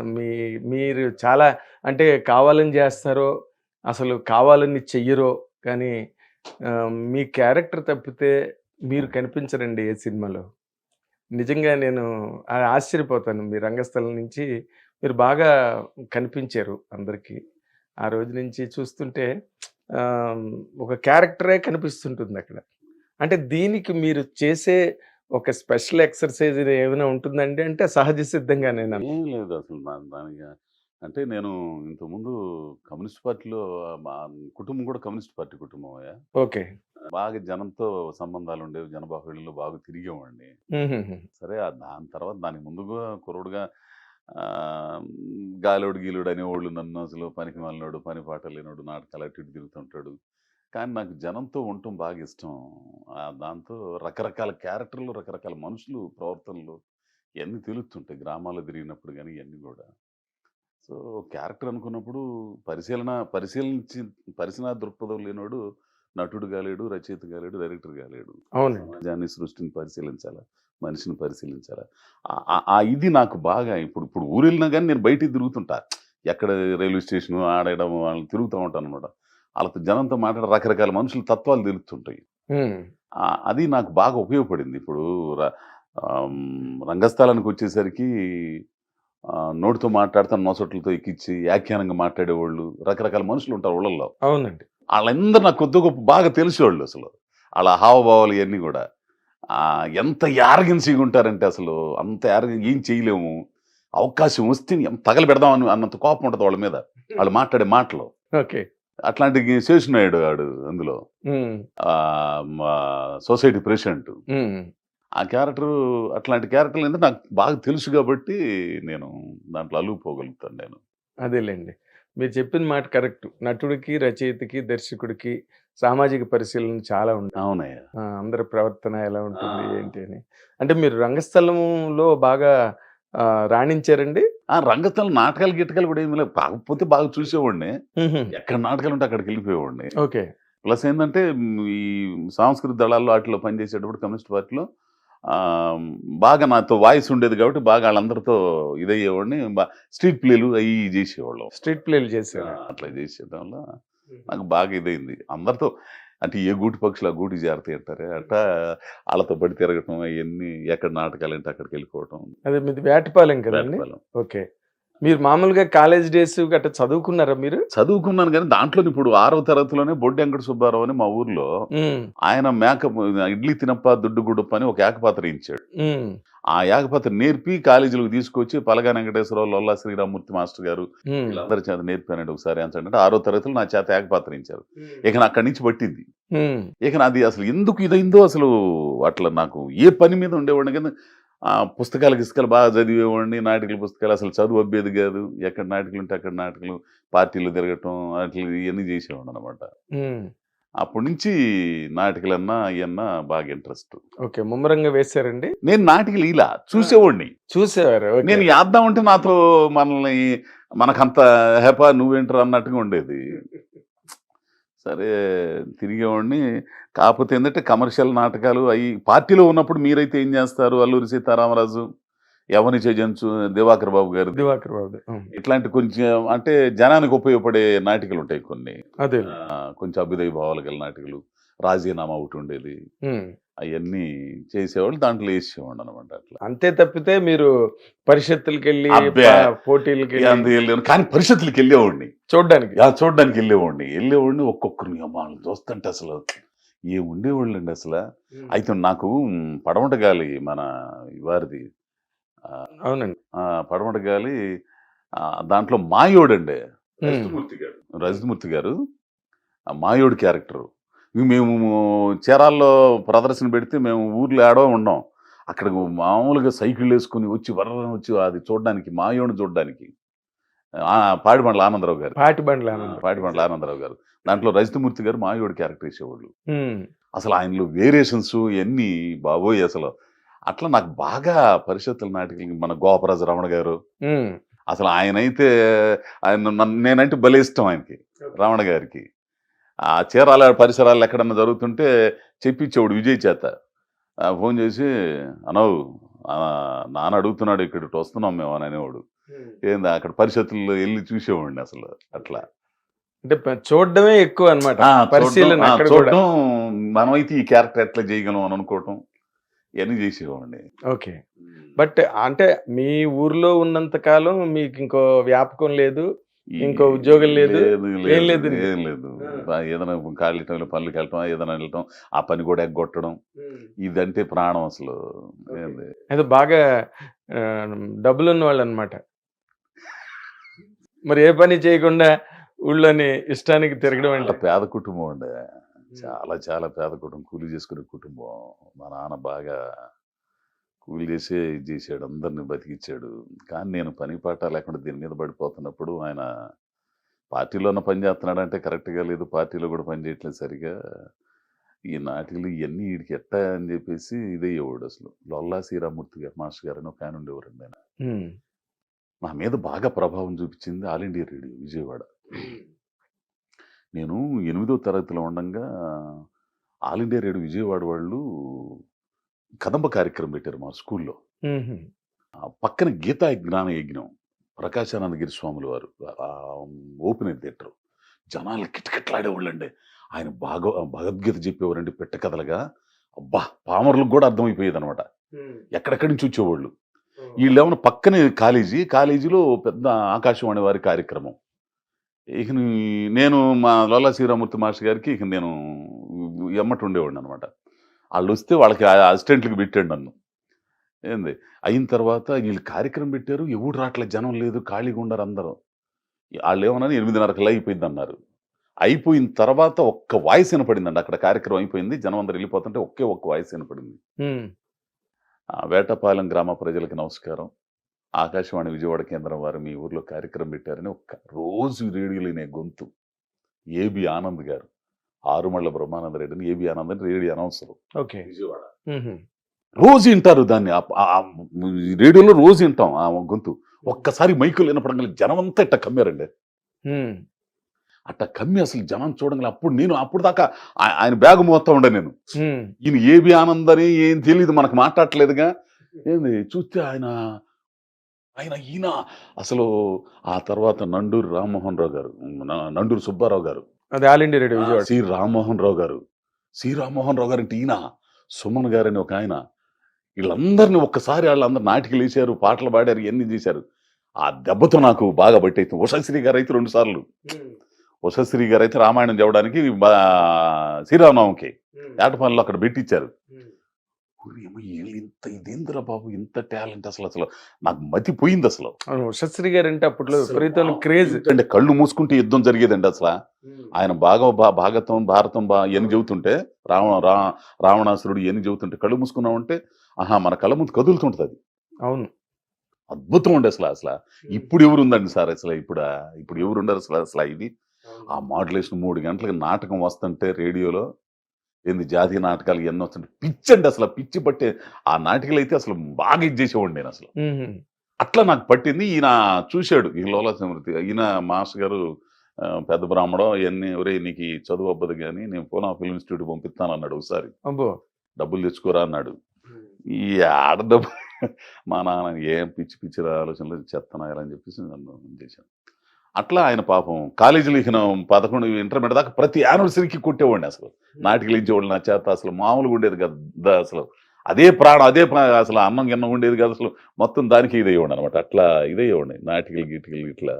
మీ మీరు చాలా అంటే కావాలని జేస్తారో, అసలు కావాలని చెయ్యరో కానీ మీ క్యారెక్టర్ తప్పితే మీరు కనిపించరండి ఏ సినిమాలో. నిజంగా నేను ఆశ్చర్యపోతాను. మీ రంగస్థలం నుంచి మీరు బాగా కనిపించారు అందరికి. ఆ రోజు నుంచి చూస్తుంటే ఆహ్, ఒక క్యారెక్టరే కనిపిస్తుంటుందక్కడ. అంటే దీనికి మీరు చేసే ఒక స్పెషల్ ఎక్సర్‌సైజ్ ఏమైనా ఉంటుందండి? అంటే సహజ సిద్ధంగానేనా? ఏం లేదు అసలు దానికి అంటే నేను ఇంతకుముందు కమ్యూనిస్ట్ పార్టీలో మా కుటుంబం కూడా కమ్యూనిస్ట్ పార్టీ కుటుంబమయ్యా. ఓకే. బాగా జనంతో సంబంధాలుండేవి. జనబాహుళ్యంలో బాగా తిరిగేవాడిని. హుహుహు. సరే దాని తర్వాత దానికి ముందుగా కుర్రోడుగా గాలోడు గీలోడు అనేవాళ్ళు నన్ను అసలు పనికిమాలినోడు, పని పాట లేనోడు, నాటకాలు అటు ఇటు తిరుగుతుంటాడు. కానీ నాకు జనంతో ఉండటం బాగా ఇష్టం. దాంతో రకరకాల క్యారెక్టర్‌లు, రకరకాల మనుషులు, ప్రవర్తనలు ఇయన్నీ తెలుస్తుంటాయి. గ్రామాల్లో తిరిగినప్పుడు గాని ఇయన్నీ గూడా. సో, క్యారెక్టర్ అనుకున్నప్పుడు పరిశీలించి పరిశీలనా దృక్పథం లేనోడు నటుడు గాలేడు, రచయిత గాలేడు, డైరెక్టర్ గాలేడు. అవునండి. సమాజాన్ని, సృష్టిని పరిశీలించాలా, మనిషిని పరిశీలించాలా. ఆ ఇది నాకు బాగా ఇప్పుడు ఇప్పుడు ఊరెళ్ళినా గాని నేను బయటికి తిరుగుతుంటా. ఎక్కడ రైల్వే స్టేషను ఆడ ఈడ వాళ్ళని తిరుగుతా ఉంటాననమాట. ఆళ్ళతో జనంతో మాట్లాడి రకరకాల మనుషుల తత్వాలు తెలుస్తుంటాయి. హ్మ్. అది నాకు బాగా ఉపయోగపడింది. ఇప్పుడు ర రంగస్థలానికొచ్చేసరికి నోటితో మాట్లాడితే నొసట్లతో ఎక్కిచ్చి, వ్యాఖ్యానంగా మాట్లాడేవోళ్ళు, రకరకాల మనుషులుంటారు ఊళ్ళల్లో. అవునండి. ఆళ్ళందరూ నాకు కొద్దో గొప్పో బాగా తెలిసేవాళ్ళసలు. ఆళ్ళ హావభావాలు ఇయన్నీ గూడా. ఎంత యారగెన్సీ‌గా ఉంటారంటే అసలు అంత ఏం చేయలేము. అవకాశం వస్తే తగలబెడదాం అన్నంత కోపం ఉంటది వాళ్ళ మీద. ఆళ్ళు మాట్లాడే మాటలు. ఓకే. అట్లాంటి శేషునాయుడు ఆడు అందులో. హ్మ్. మా సొసైటీ ప్రెసిడెంట్. హ్మ్. ఆ క్యారెక్టరు అట్లాంటి క్యారెక్టర్‌లేంటంటే నాకు బాగా తెలుసు గాబట్టి, నేను దాంట్లో అల్లుకుపోగలుగుతాను నేను. అదేలెండి. మీరు చెప్పిన మాట కరెక్ట్. నటుడికి, రచయితకి, దర్శకుడికి సామాజిక పరిశీలన చాలా ఉంటాయి. అవునయ్య. అందరి ప్రవర్తన ఎలా ఆ! ఉంటుంది, ఏంటి అని. అంటే మీరు రంగస్థలంలో బాగా రాణించారండి? రంగస్థలం నాటకాలు, గిటకాలు గూడా ఏమి లేవు. కాకపోతే బాగా చూసేవాడిని. హుహు. ఎక్కడ నాటకాలుంటే అక్కడికెళ్ళిపోయేవాడిని. ఓకే. ప్లస్ ఏందంటే ఈ సాంస్కృతిక దళాల్లో ఆటిల్లో పనిచేసేటప్పుడు కమ్యూనిస్ట్ పార్టీలో ఆహ్, బాగా నాతో వాయిస్ ఉండేది గాబట్టి బాగా ఆళ్ళందరితో ఇదయ్యేవాడిని. స్ట్రీట్ ప్లేలు అయి ఇయి జేసేవాళ్ళం. స్ట్రీట్ ప్లేలు చేశారా? అట్లా జేసేయడం వల్ల హుహు. నాకు బాగా ఇదైంది. అందరితో అంటే ఏ గూటి పక్షులు ఆ గూటికి చేరతాయి అంటారే, అట్టా ఆళ్ళతో పడి తిరగటం అయన్నీ ఎక్కడ నాటకాలంటే అక్కడికెళ్ళిపోవటం. అదే మీది వేటపాలెం కదండీ? వేటపాలెం. ఓకే. మీరు మామూలుగా కాలేజ్ డేస్ గట్టా చదువుకున్నారా మీరు? చదువుకున్నాను గానీ దాంట్లోని ఇప్పుడు 6వ తరగతిలోనే బొడ్డు వెంకట సుబ్బారావు అని మా ఊర్లో హ్మ్. ఆయన ఇడ్లీ తినప్ప దుడ్డు గుడుప్ప అని ఒక ఏకపాత్ర ఇచ్చాడు. హ్మ్. ఆ ఏకపాత్ర నేర్పి కాలేజీలోకి తీసుకొచ్చి పలగా వెంకటేశ్వరరావు, లొల్లా శ్రీరామూర్తి మాస్టర్ గారు హ్మ్. వీళ్ళందరి చేత నేర్పానండి ఒకసారి అంటే 6వ తరగతిలో నా చేత ఏకపాత్ర ఇచ్చారు. హ్మ్. ఇక అక్కడి నుంచి పట్టింది. హ్మ్. ఇక నాది అసలు ఎందుకు ఇదైందో అసలు అట్లా నాకు ఏ పని మీద ఉండేవాడిని గాని పుస్తకాలు, గిస్తకాలు బాగా చదివేవాడిని. నాటికల పుస్తకాలు అసలు చదువు అబ్బేది గాదు. ఎక్కడ నాటికలుంటే అక్కడ నాటికలు, పార్టీలో తిరగటం అట్లా ఇయన్నీ చేసేవాడిననమాట. హ్మ్. అప్పటి నుంచి నాటికలన్నా, ఇయన్నా బాగా ఇంట్రెస్ట్. ఓకే. ముమ్మరంగా వేశారండి? నేను నాటికలు ఆ! చూసేవాడిని. చూసేవారు. ఓకే. నేను ఏద్దామంటే నాతో మనల్ని మనకంత హెపా నువ్వేంట్రా అన్నట్టుగా ఉండేది. సరే తిరిగేవాడిని. కాపోతే ఏందంటే కమర్షియల్ నాటకాలు పార్టీలో ఉన్నప్పుడు మీరైతే ఏం జేస్తారు? 'అల్లూరి సీతారామరాజు', 'యవ్వనిచే జంచు', 'దివాకర్ బాబు' గారిది. 'దివాకర్ బాబుది'. హ్మ్. ఇట్లాంటి కొంచెం అంటే జనానికి ఉపయోగపడే నాటికలుంటాయి కొన్ని. అదేలే. కొంచెం అభ్యుదయ భావాలు గల నాటికలు. 'రాజీనామా' ఒకటుండేది. హ్మ్. అయన్నీ చేసేవాళ్ళు. దాంట్లో యేసేవాడిననమాట అట్లా. అంతే తప్పితే మీరు పరిషత్తులకెళ్ళి అబ్బే! పోటీలకెళ్ళి ఎళ్ళాను. కానీ పరిషత్తులకెళ్ళేవాడిని. చూడ్డానికి. చూడ్డానికెళ్ళేవాడిని. ఒక్కొక్కరిని వాళ్ళని చూస్తుంటే అసలు ఏముండేవాళ్ళండి అసల. హ్మ్. అయితే నాకు పడమట గాలి మన వారిది ఆహ్, అవునండి. ఆ! పడమట గాలి దాంట్లో మాయోడండి. హ్మ్. రజితమూర్తి గారు ఆ మాయోడు క్యారెక్టరు. మేము చీరాల్లో ప్రదర్శన పెడితే మేము ఊర్లో ఏడో ఉండం. అక్కడ మామూలుగా సైకిళ్ళేసుకొని వచ్చి వర్రని వచ్చి అది చూడ్డానికి మాయోడిని చూడ్డానికి. పాడిబండ్ల ఆనందరావు గారిది. పాటిబండ్ల ఆనందరావు. పాడిబండ్ల ఆనందరావు గారు. దాంట్లో రజితమూర్తి గారు మాయోడి క్యారెక్టర్ ఏసేవాళ్ళు. హ్మ్. అసలు ఆయనలో వేరియేషన్స్ ఇయన్నీ బాబోయ్! అసలు. అట్లా నాకు బాగా పరిషత్తుల నాటికలకి మన గోపరాజు రమణ గారు. హ్మ్. అసలు ఆయనైతే నేనంటే భలే ఇష్టం ఆయనకి. రమణ గారికి. ఆ చీరాల పరిసరాల్లో ఎక్కడన్నా జరుగుతుంటే చెప్పించేవాడు విజయ్ చేత. ఫోను చేసి "అనోవ్ నాన్న అడుగుతున్నాడు ఇక్కడికి వస్తున్నాం మేము" అని అనేవాడు. ఏంది అక్కడ పరిషత్తుల్లో వెళ్ళి చూసేవాడిని అసలు అట్లా. అంటే చూడడమే ఎక్కువ అన్నమాట. ఆ! పరిశీలన చూడడం అక్కడ కూడా. చూడడం మనమైతే ఈ క్యారెక్టర్ ఎట్లా చేయగలం అని అనుకోవటం ఇవన్నీ చేసేవాడిని. ఓకే. బట్ అంటే మీ ఊర్లో ఉన్నంత కాలం మీకు ఇంకో వ్యాపకం లేదు. ఈ ఇంకో ఉద్యోగం లేదు. లేదు ఏం లేదు లేదు. ఏం లేదు. ఆ! ఏదైనా ఖాళీ టైంలో పనులకి వెళ్ళటం, ఏదైనా వెళ్ళటం, ఆ పని కూడా ఎగ్గొట్టడం, ఇదంటే ప్రాణం అసలు. ఓకే. ఏంది అయితే బాగా డబ్బులున్నవాళ్ళనమాట. మరి ఏ పని చేయకుండా ఊళ్ళోని ఇష్టానికి తిరగడం చాలా అంటే. పేద కుటుంబం అండి. చాలా చాలా పేద కుటుంబం. కూలి చేసుకునే కుటుంబం. మా నాన్న బాగా కూలి చేసే ఇది చేసాడు. అందరిని బతికిచ్చాడు. కానీ నేను పని పాట లేకుండా దీని మీద పడిపోతున్నప్పుడు ఆయన పార్టీలోనే పని చేస్తున్నాడంటే కరెక్ట్‌గా లేదు. పార్టీలో కూడా పని చేయట్లేదు సరిగ్గా. ఈ నాటికలు ఇయన్నీ ఈడికి ఎట్టా అని చెప్పేసి ఇదయ్యేవాడు అసలు. లొల్లా శ్రీరామూర్తి గారు మాస్టర్ గారని ఒకాయన ఉండేవారండి ఆయన. హ్మ్. నా మీద బాగా ప్రభావం చూపించింది ఆల్ ఇండియా రేడియో విజయవాడ. నేను 8వ తరగతిలో ఉండంగా ఆల్ ఇండియా రేడియో విజయవాడ వాళ్ళు కదంబ కార్యక్రమం పెట్టారు మా స్కూల్లో. హుహు. పక్కన గీతా జ్ఞాన యజ్ఞం. ప్రకాశానందగిరి స్వాముల వారు ఓపెన్ ఎయిర్ థియేటర్. జనాలు కిటకిటలాడేవాళ్ళండి. ఆయన భగవద్గీత చెప్పేవారండి పెట్ట కథలుగా. అబ్బా! పామరులకు కూడా అర్థమైపోయేదనమాట. ఎక్కడెక్కడి నుంచి వచ్చేవాళ్ళు. వీళ్ళేమన్నా పక్కనే కాలేజీలో పెద్ద ఆకాశవాణి వారి కార్యక్రమం. ఇక నేను మా లోలా శ్రీరామూర్తి మాస్టర్ గారికి ఇక నేను ఎమ్మటి ఉండేవాడిని అనమాట. వాళ్ళొస్తే వాళ్ళకి అసిస్టెంట్‌లకి పెట్టాడు నన్ను. ఏంది అయిన తర్వాత వీళ్ళు కార్యక్రమం పెట్టారు. ఎవడు రావట్లేదు, జనం లేదు, ఖాళీగా ఉన్నారు అందరూ. ఆళ్ళేమన్నారు 8:30కల్లా అయిపోయిద్దన్నారు. అయిపోయిన తర్వాత ఒక్క వాయిస్ వినపడిందండి. అక్కడ కార్యక్రమం అయిపోయింది. జనం అందరూ వెళ్ళిపోతుంటే ఒక్క వాయిస్ వినపడింది. హ్మ్. వేటపాలెం గ్రామ ప్రజలకి నమస్కారం. ఆకాశవాణి విజయవాడ కేంద్రం వారు మీ ఊర్లో కార్యక్రమం పెట్టారని రోజు రేడియోలో వినే గొంతు. ఏబి ఆనంద్ గారు. ఆరుమళ్ళ బ్రహ్మానంద రెడ్డిని ఏబి ఆనంద్ అని రేడియో అనౌన్సరు. ఓకే. విజయవాడ. హుహు. రోజు వింటారు దాన్ని. రేడియోలో రోజు వింటాం ఆ గొంతు. ఒక్కసారి మైకులు వినపడంగానే జనం అంతా ఇట్ట కమ్మారండి. హ్మ్. అట్ట కమ్మి అసలు జనం చూడంగానే అప్పుడు దాకా ఆయన బ్యాగ్ మోస్తా ఉండే నేను. హ్మ్. ఈయన ఏబి ఆనంద్ అని ఏం తెలియదు, మనకు మాట్లాడట్లేదుగా. ఏంది చూస్తే ఈయన అసలు ఆ తర్వాత నండూరి రామ్మోహన్ రావు గారు, నండూరి సుబ్బారావు గారు, అది All India Radio Vijayawada. C Rammohan Rao garu, అంటే ఈయన సుమన్ గారని ఒక ఆయన, వీళ్ళందరినీ ఒక్కసారి వాళ్ళందరూ నాటికలు వేశారు, పాటలు పాడారు, ఇవన్నీ చేశారు. ఆ దెబ్బతో నాకు బాగా బట్టయితే. ఉషశ్రీ గారు అయితే 2 సార్లు. ఉషశ్రీ గారు అయితే రామాయణం చెప్పడానికి శ్రీరామనవమికి ఏటపల్లిలో అక్కడ పెట్టించారు. ఇదేంద్రా బాబు ఇంత టాలెంట్ అసలు నాకు మతిపోయింది అసలు. అవును. ఉషశ్రీ గారు అంటే అప్పట్లో విపరీతమైన క్రేజ్. అంటే కళ్ళు మూసుకుంటే యుద్ధం జరిగేదండి అసలు. ఆయన భాగవతం భారతం ఇవన్నీ చెబుతుంటే రావణాసురుడు ఇవన్నీ చెబుతుంటే కళ్ళు మూసుకున్నామంటే మన కళ్ళ ముందు కదులుతుంటది అది. అవును. అద్భుతం ఉండే అసలు. ఇప్పుడు ఎవరు ఉందండి సార్ అసలు? ఇప్పుడు ఎవరు ఉండరు అసలు ఇది. ఆ మాడ్యులేషన్ 3 గంటలకు నాటకం వస్తుంటే రేడియోలో ఏంది జాతీయ నాటకాలు ఇవన్నీ వస్తుంటే పిచ్చండి అసలు. పిచ్చి పట్టే ఆ నాటికలు అయితే అసలు బాగా ఇది చేసేవాడిని నేను అసలు. హుహు. అట్లా నాకు పట్టింది. ఈయన చూశాడు ఈ లోలా సమృతి. ఈయన మాస్టర్ గారు పెద్ద బ్రాహ్మణం ఇవన్నీ, ఒరేయ్ నీకు ఈ చదువు అవ్వదు కానీ నేను పూనా ఫిల్మ్ ఇన్స్టిట్యూట్ పంపిస్తాను అన్నాడు ఒకసారి. అబ్బో! డబ్బులు తెచ్చుకోరా అన్నాడు. ఈ ఆడ డబ్బు మా నాన్న ఏం పిచ్చి ఆలోచనలు చెత్తనాయాలని చెప్పేసి నన్ను చేశాను. అట్లా ఆయన పాపం కాలేజీలో ఇక 11 ఇంటర్మీడియట్ దాకా ప్రతి యానివర్సరీకి కొట్టేవాడిని అసలు. నాటికలు ఇచ్చేవాళ్ళు నా చేత. అసలు మామూలుగా ఉండేది కదా అసలు. అదే అసలు అన్నం గిన్నం ఉండేది కాదు అసలు. మొత్తం దానికి ఇదయ్యేవాడిని అనమాట. అట్లా ఇదయ్యేవాడిని నాటికలు గీటికలు ఇట్లా.